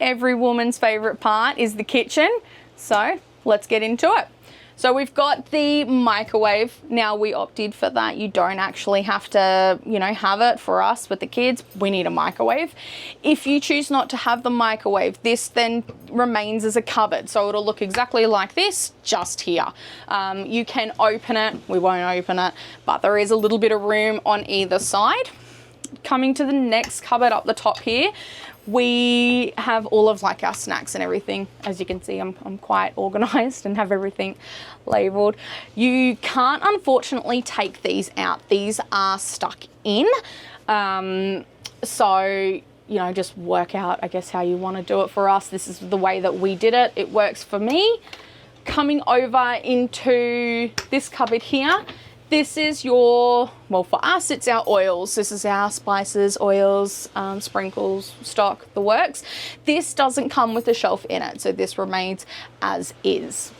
every woman's favorite part is the kitchen. So let's get into it. So we've got the microwave. Now we opted for that. You don't actually have to, you know, have it. For us with the kids, we need a microwave. If you choose not to have the microwave, this then remains as a cupboard. So it'll look exactly like this, just here. You can open it. We won't open it, but there is a little bit of room on either side. Coming to the next cupboard up the top here, we have all of like our snacks and everything. As you can see, I'm quite organized and have everything labeled. You can't unfortunately take these out. These are stuck in. So, you know, just work out, I guess, how you want to do it. For us, this is the way that we did it. It works for me. Coming over into this cupboard here, this is your, well, for us, it's our oils. This is our spices, oils, sprinkles, stock, the works. This doesn't come with a shelf in it, so this remains as is.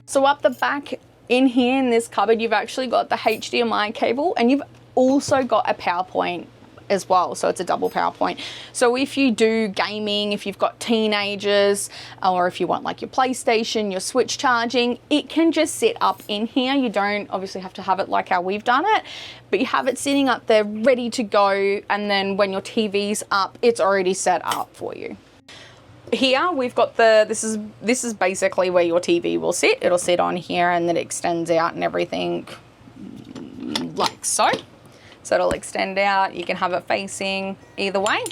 So up the back in here in this cupboard, you've actually got the HDMI cable, and you've also got a PowerPoint as well, so it's a double PowerPoint. So if you do gaming, if you've got teenagers, or if you want like your PlayStation, your Switch charging, it can just sit up in here. You don't obviously have to have it like how we've done it, but you have it sitting up there ready to go, and then when your TV's up, it's already set up for you. Here we've got the, this is basically where your TV will sit. It'll sit on here, and then it extends out and everything like so. So it'll extend out, you can have it facing either way.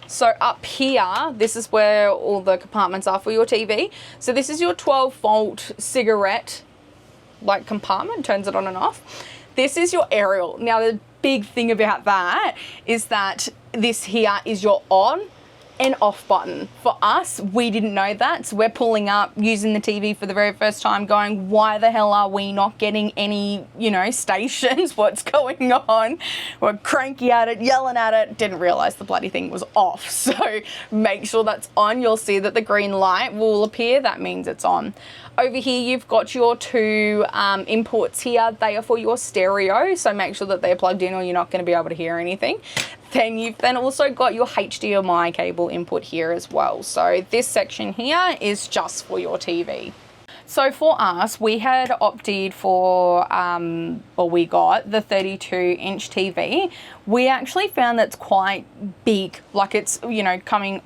So up here, this is where all the compartments are for your TV. So this is your 12-volt cigarette light compartment, turns it on and off. This is your aerial. Now the big thing about that is that this here is your on and off button. For us, we didn't know that, so we're pulling up using the TV for the very first time going, why the hell are we not getting any, you know, stations? What's going on? We're cranky at it, yelling at it, didn't realize the bloody thing was off. So make sure that's on. You'll see that the green light will appear. That means it's on. Over here, you've got your two imports here. They are for your stereo, so make sure that they're plugged in or you're not going to be able to hear anything. Then you've then also got your HDMI cable input here as well. So this section here is just for your TV. So for us, we had opted for, well, we got the 32-inch TV. We actually found that's quite big, like it's, you know, coming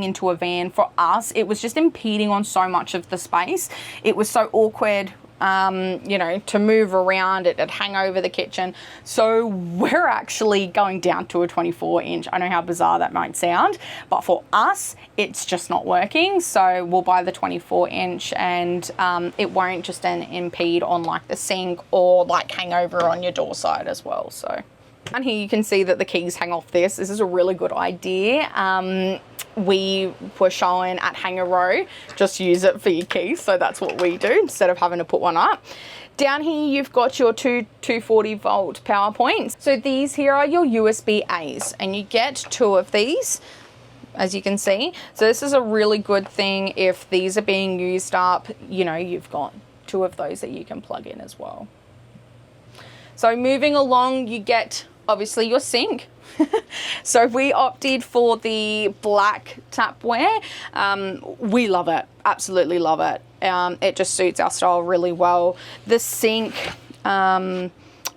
into a van. For us, it was just impeding on so much of the space. It was so awkward, you know, to move around. It'd hang over the kitchen. So we're actually going down to a 24-inch. I know how bizarre that might sound, but for us, it's just not working. So we'll buy the 24-inch, and it won't just then impede on like the sink or like hang over on your door side as well. So, and here you can see that the keys hang off this. This is a really good idea. We were showing at Hanger Row, just use it for your keys. So that's what we do instead of having to put one up. Down here, you've got your two 240-volt power points. So these here are your USB-A's, and you get two of these, as you can see. So this is a really good thing if these are being used up, you know, you've got two of those that you can plug in as well. So moving along, you get obviously your sink. So we opted for the black tapware. We love it, absolutely love it. It just suits our style really well. The sink, I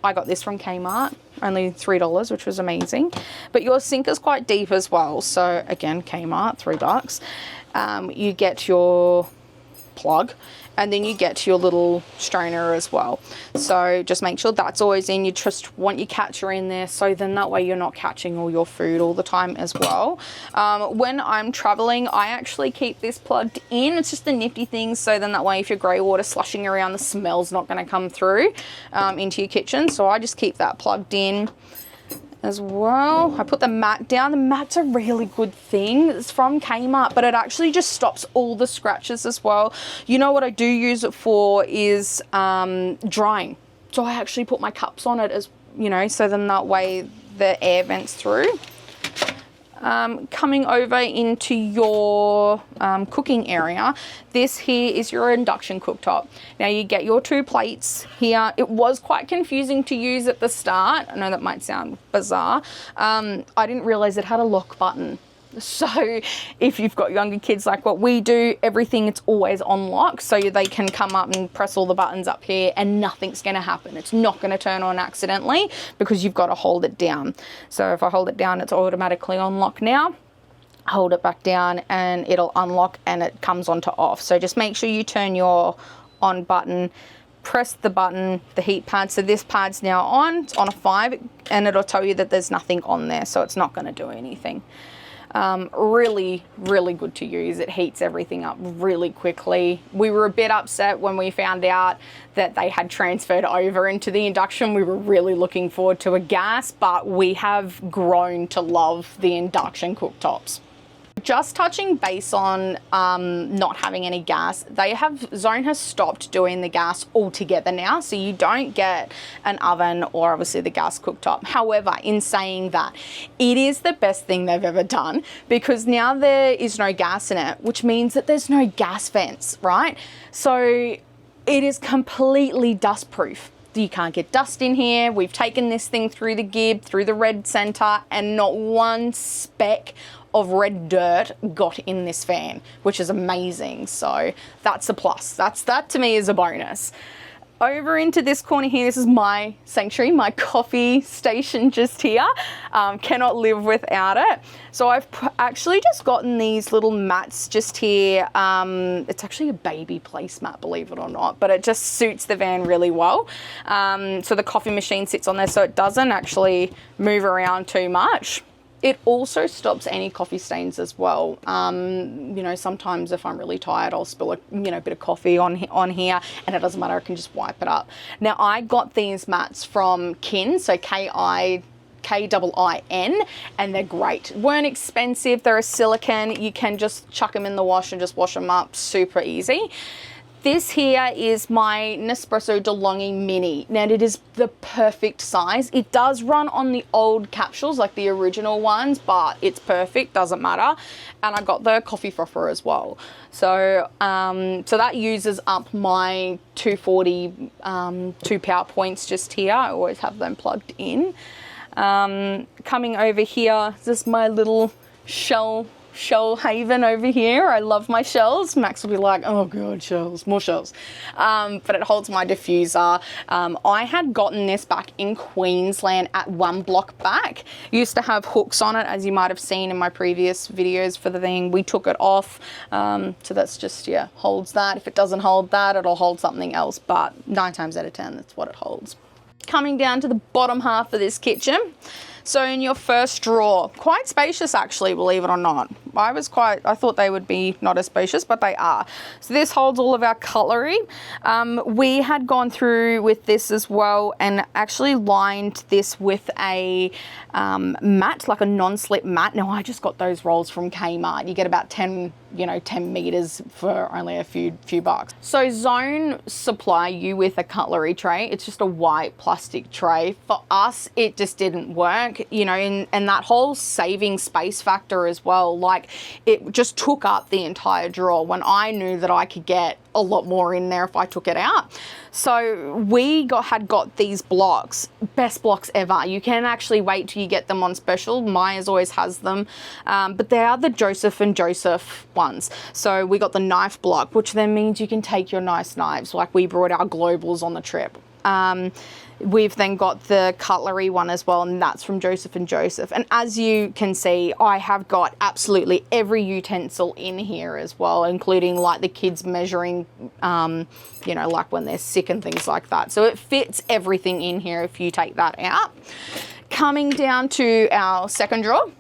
got this from Kmart, only $3, which was amazing. But your sink is quite deep as well. So again, Kmart, $3. You get your plug, and then you get your little strainer as well. So just make sure that's always in. You just want your catcher in there, so then that way you're not catching all your food all the time as well. When I'm traveling, I actually keep this plugged in. It's just a nifty thing, so then that way if your grey water slushing around, the smell's not going to come through into your kitchen. So I just keep that plugged in as well. I put the mat down. The mat's a really good thing. It's from Kmart, but it actually just stops all the scratches as well. You know what I do use it for is drying. So I actually put my cups on it, as you know, so then that way the air vents through. Coming over into your cooking area, this here is your induction cooktop. Now you get your 2 plates here. It was quite confusing to use at the start. I know that might sound bizarre. I didn't realize it had a lock button. So if you've got younger kids like what we do, everything, it's always on lock, so they can come up and press all the buttons up here and nothing's going to happen. It's not going to turn on accidentally because you've got to hold it down. So if I hold it down, it's automatically on lock now. Hold it back down and it'll unlock and it comes on to off. So just make sure you turn your on button, press the button, the heat pad. So this pad's now on, it's on a 5, and it'll tell you that there's nothing on there, so it's not going to do anything. Really, really good to use. It heats everything up really quickly. We were a bit upset when we found out that they had transferred over into the induction. We were really looking forward to a gas, but we have grown to love the induction cooktops. Just touching base on not having any gas, Zone has stopped doing the gas altogether now, so you don't get an oven or obviously the gas cooktop. However, in saying that, it is the best thing they've ever done because now there is no gas in it, which means that there's no gas vents, right? So it is completely dust proof. You can't get dust in here. We've taken this thing through the gib, through the red center, and not one speck of red dirt got in this fan, which is amazing. So that's a plus. That to me is a bonus. Over into this corner here, this is my sanctuary, my coffee station just here. Cannot live without it. So I've actually just gotten these little mats just here. It's actually a baby placemat, believe it or not, but it just suits the van really well. So the coffee machine sits on there so it doesn't actually move around too much. It also stops any coffee stains as well. You know, sometimes if I'm really tired, I'll spill a bit of coffee on here, and it doesn't matter, I can just wipe it up. Now, I got these mats from Kin, so K-I-K-I-N, and they're great. Weren't expensive, they're a silicone. You can just chuck them in the wash and just wash them up, super easy. This here is my Nespresso DeLonghi Mini. Now it is the perfect size. It does run on the old capsules, like the original ones, but it's perfect, doesn't matter. And I got the coffee frother as well. So, so that uses up my 240 2 power points just here. I always have them plugged in. Coming over here, this is my little shell haven over here. I love my shells. Max will be like, oh god, shells, more shells. But it holds my diffuser. I had gotten this back in Queensland at one block back. Used to have hooks on it, as you might have seen in my previous videos for the thing. We took it off. So that's just, yeah, holds that. If it doesn't hold that, it'll hold something else, but 9 times out of 10, that's what it holds. Coming down to the bottom half of this kitchen. So in your first drawer, quite spacious actually, believe it or not. I thought they would be not as spacious, but they are. So this holds all of our cutlery. We had gone through with this as well and actually lined this with a mat, like a non-slip mat. Now I just got those rolls from Kmart. You get about 10 meters for only a few bucks. So Zone supply you with a cutlery tray. It's just a white plastic tray. For us, it just didn't work, and that whole saving space factor as well. Like, it just took up the entire drawer when I knew that I could get a lot more in there if I took it out. So we had got these blocks, best blocks ever. You can actually wait till you get them on special. Myers always has them, but they are the Joseph and Joseph ones. So we got the knife block, which then means you can take your nice knives. Like, we brought our globals on the trip. We've then got the cutlery one as well, and that's from Joseph and Joseph. And as you can see, I have got absolutely every utensil in here as well, including like the kids measuring, like when they're sick and things like that. So it fits everything in here if you take that out. Coming down to our second drawer.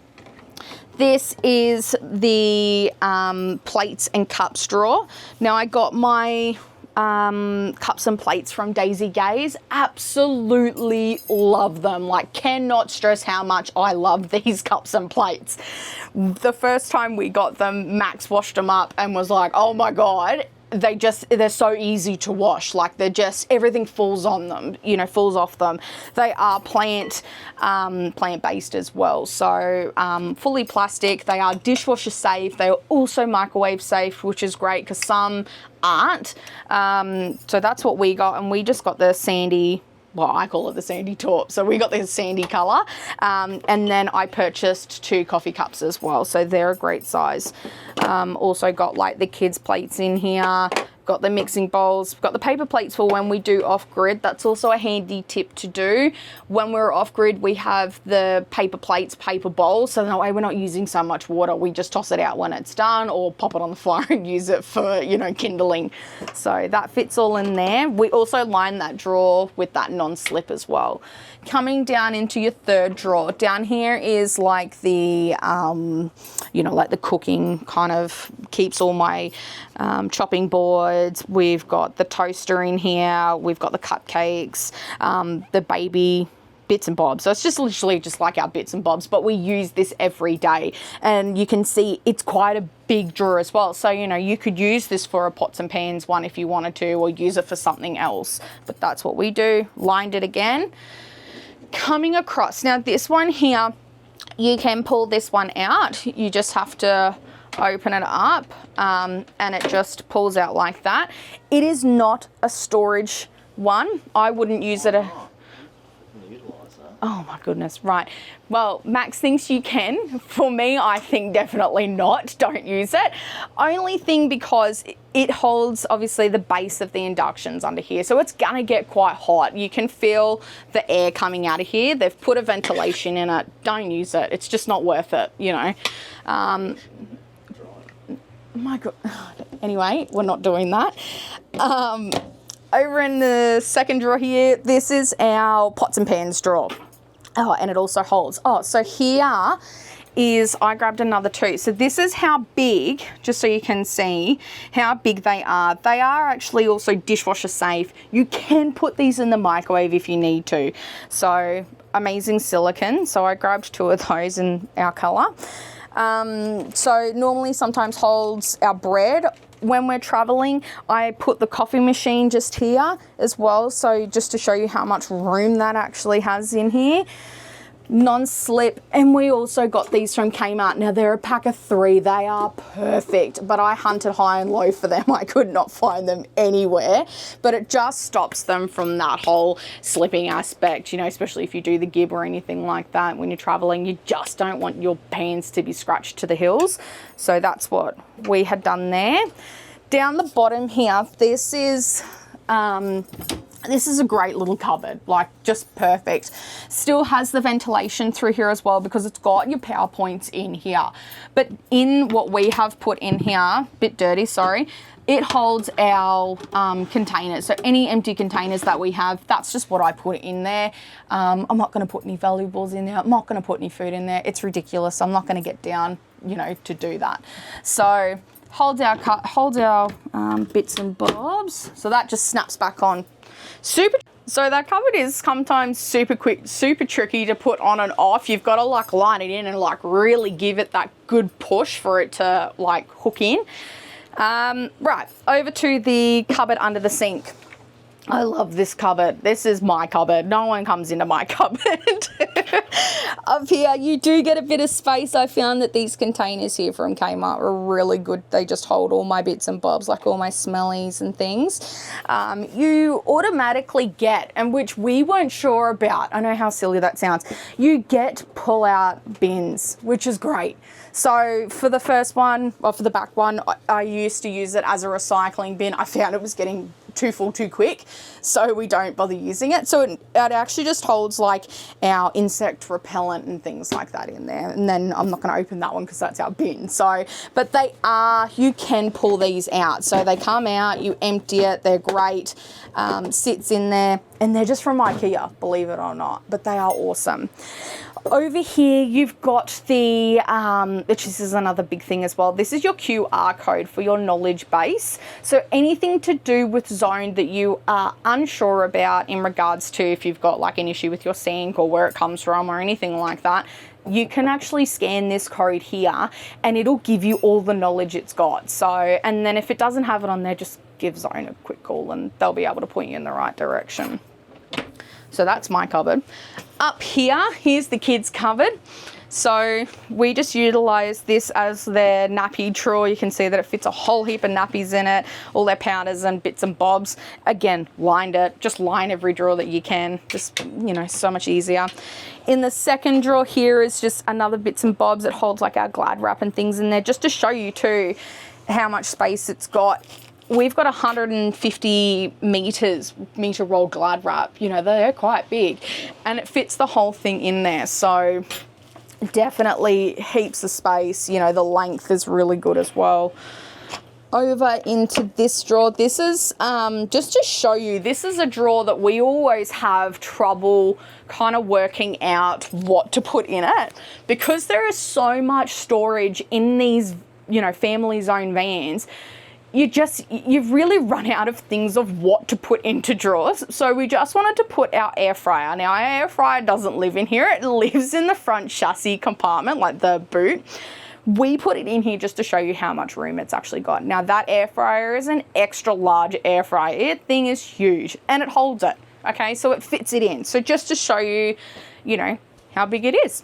This is the plates and cups drawer. Now I got my cups and plates from Daisy Gaze. Absolutely love them. Like, cannot stress how much I love these cups and plates. The first time we got them, Max washed them up and was like, oh my god, they're so easy to wash. Like they're just, everything falls on them, you know, falls off them. They are plant-based as well. So fully plastic. They are dishwasher safe. They are also microwave safe, which is great because some aren't. So that's what we got. And we just got the sandy, well, I call it the sandy taupe. So we got the sandy color. And then I purchased 2 coffee cups as well. So they're a great size. Also got like the kids plates in here. Got the mixing bowls, got the paper plates for when we do off-grid. That's also a handy tip to do. When we're off-grid, we have the paper plates, paper bowls, so that way we're not using so much water. We just toss it out when it's done or pop it on the fire and use it for, you know, kindling. So that fits all in there. We also line that drawer with that non-slip as well. Coming down into your 3rd drawer, down here is like the, you know, like the cooking kind of, keeps all my chopping boards. We've got the toaster in here. We've got the cupcakes, the baby bits and bobs. So it's just literally just like our bits and bobs, but we use this every day. And you can see it's quite a big drawer as well. So, you know, you could use this for a pots and pans one if you wanted to, or use it for something else. But that's what we do. Lined it again. Coming across. Now this one here, you can pull this one out. You just have to open it up and it just pulls out like that. It is not a storage one. I wouldn't use it. Oh my goodness, right. Well, Max thinks you can. For me, I think definitely not. Don't use it. Only thing because it holds obviously the base of the inductions under here. So it's gonna get quite hot. You can feel the air coming out of here. They've put a ventilation in it. Don't use it. It's just not worth it, you know. My God. Anyway, we're not doing that. Over in the 2nd drawer here, this is our pots and pans drawer. Oh, and it also holds. Oh, so here is, I grabbed another 2. So this is how big, just so you can see how big they are. They are actually also dishwasher safe. You can put these in the microwave if you need to. So amazing silicone. So I grabbed 2 of those in our color. So normally sometimes holds our bread. When we're traveling, I put the coffee machine just here as well. So just to show you how much room that actually has in here. Non-slip. And we also got these from Kmart. Now they're a pack of 3. They are perfect, but I hunted high and low for them. I could not find them anywhere, but it just stops them from that whole slipping aspect, you know, especially if you do the gib or anything like that. When you're traveling, you just don't want your pans to be scratched to the hills. So that's what we had done there. Down the bottom here, this is a great little cupboard, like just perfect. Still has the ventilation through here as well because it's got your PowerPoints in here. But in what we have put in here, bit dirty, sorry, it holds our containers. So any empty containers that we have, that's just what I put in there. I'm not going to put any valuables in there. I'm not going to put any food in there. It's ridiculous. I'm not going to get down, you know, to do that. So holds our bits and bobs. So that just snaps back on. So that cupboard is sometimes super quick, super tricky to put on and off. You've got to like line it in and like really give it that good push for it to like hook in. Right, over to the cupboard under the sink. I love this cupboard. This is my cupboard. No one comes into my cupboard. Up here, you do get a bit of space. I found that these containers here from Kmart are really good. They just hold all my bits and bobs, like all my smellies and things. You automatically get, and which we weren't sure about, I know how silly that sounds, you get pull-out bins, which is great. So for the first one, or for the back one, I used to use it as a recycling bin. I found it was getting too full too quick, so we don't bother using it. So it actually just holds like our insect repellent and things like that in there. And then I'm not going to open that one because that's our bin. So, but they are, you can pull these out. So they come out, you empty it, they're great, sits in there, and they're just from IKEA, believe it or not, but they are awesome. Over here, you've got the, which this is another big thing as well. This is your QR code for your knowledge base. So anything to do with zone that you are unsure about in regards to if you've got like an issue with your sink or where it comes from or anything like that, you can actually scan this code here and it'll give you all the knowledge it's got. So, and then if it doesn't have it on there, just give Zone a quick call and they'll be able to point you in the right direction. So that's my cupboard. Up here, here's the kids' cupboard. So we just utilize this as their nappy drawer. You can see that it fits a whole heap of nappies in it, all their powders and bits and bobs. Again, lined it, just line every drawer that you can, just, you know, so much easier. In the second drawer here is just another bits and bobs. It holds like our Glad wrap and things in there, just to show you too how much space it's got. We've got 150 meter roll Glad wrap, you know, they're quite big, and it fits the whole thing in there. So definitely heaps of space. You know, the length is really good as well. Over into this drawer, this is just to show you, this is a drawer that we always have trouble kind of working out what to put in it, because there is so much storage in these, you know, family zone vans. You've really run out of things of what to put into drawers. So we just wanted to put our air fryer. Now, our air fryer doesn't live in here. It lives in the front chassis compartment, like the boot. We put it in here just to show you how much room it's actually got. Now, that air fryer is an extra large air fryer. That thing is huge and it holds it. Okay, so it fits it in. So just to show you, you know, how big it is.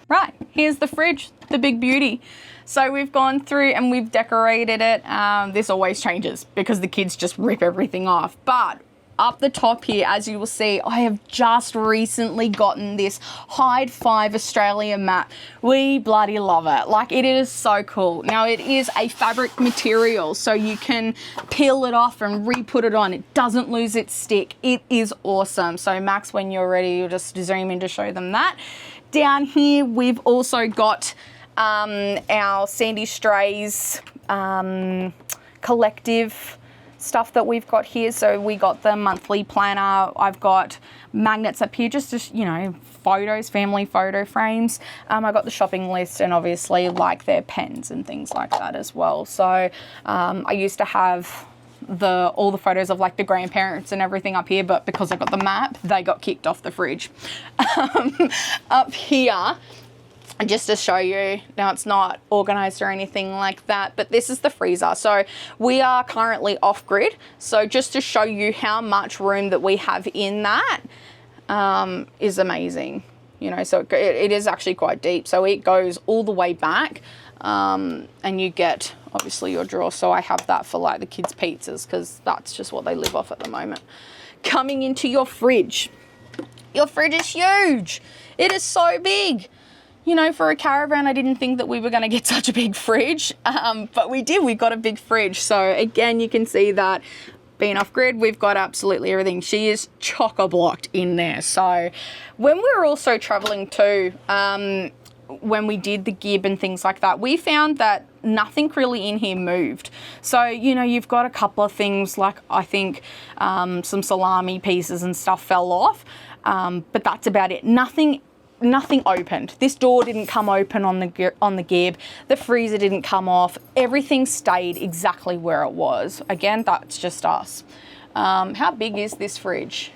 Right, here's the fridge, the big beauty. So we've gone through and we've decorated it. This always changes because the kids just rip everything off. But up the top here, as you will see, I have just recently gotten this Hide 5 Australia mat. We bloody love it. Like, it is so cool. Now, it is a fabric material, so you can peel it off and re-put it on. It doesn't lose its stick. It is awesome. So Max, when you're ready, you'll just zoom in to show them that. Down here, we've also got our Sandy Strays collective stuff that we've got here. So we got the monthly planner. I've got magnets up here, just you know, photos, family photo frames. I got the shopping list and obviously like their pens and things like that as well. So I used to have all the photos of like the grandparents and everything up here, but because I got the map, they got kicked off the fridge. Up here, just to show you, now it's not organized or anything like that, but this is the freezer. So we are currently off grid. So just to show you how much room that we have in that is amazing. You know, so it is actually quite deep. So it goes all the way back and you get obviously your drawer. So I have that for like the kids' pizzas because that's just what they live off at the moment. Coming into your fridge. Your fridge is huge. It is so big. You know, for a caravan, I didn't think that we were going to get such a big fridge, but we did. We got a big fridge. So again, you can see that being off grid, we've got absolutely everything. She is chock-a-blocked in there. So when we were also traveling too, when we did the gib and things like that, we found that nothing really in here moved. So, you know, you've got a couple of things like, I think some salami pieces and stuff fell off, but that's about it. Nothing opened. This door didn't come open on the gib. The freezer didn't come off. Everything stayed exactly where it was. Again, that's just us. How big is this fridge?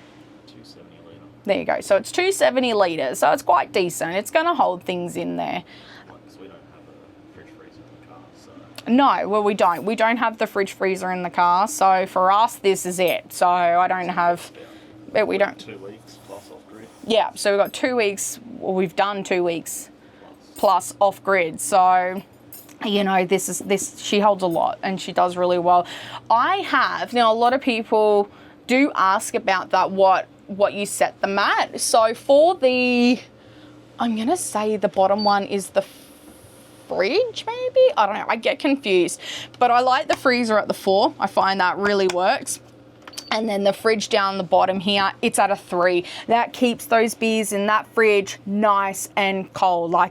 270 litre. There you go. So it's 270 litres. So it's quite decent. It's going to hold things in there. Because we don't have a fridge freezer in the car, so. No, well, we don't. We don't have the fridge freezer in the car. So for us, this is it. So I don't have. But we don't. 2 weeks plus off grid. Yeah, so we've got 2 weeks, well, we've done 2 weeks plus off grid. So, you know, she holds a lot and she does really well. Now a lot of people do ask about that, what you set them at. So for I'm going to say the bottom one is the fridge maybe? I don't know, I get confused. But I like the freezer at the 4. I find that really works. And then the fridge down the bottom here, it's at a 3. That keeps those beers in that fridge nice and cold. Like,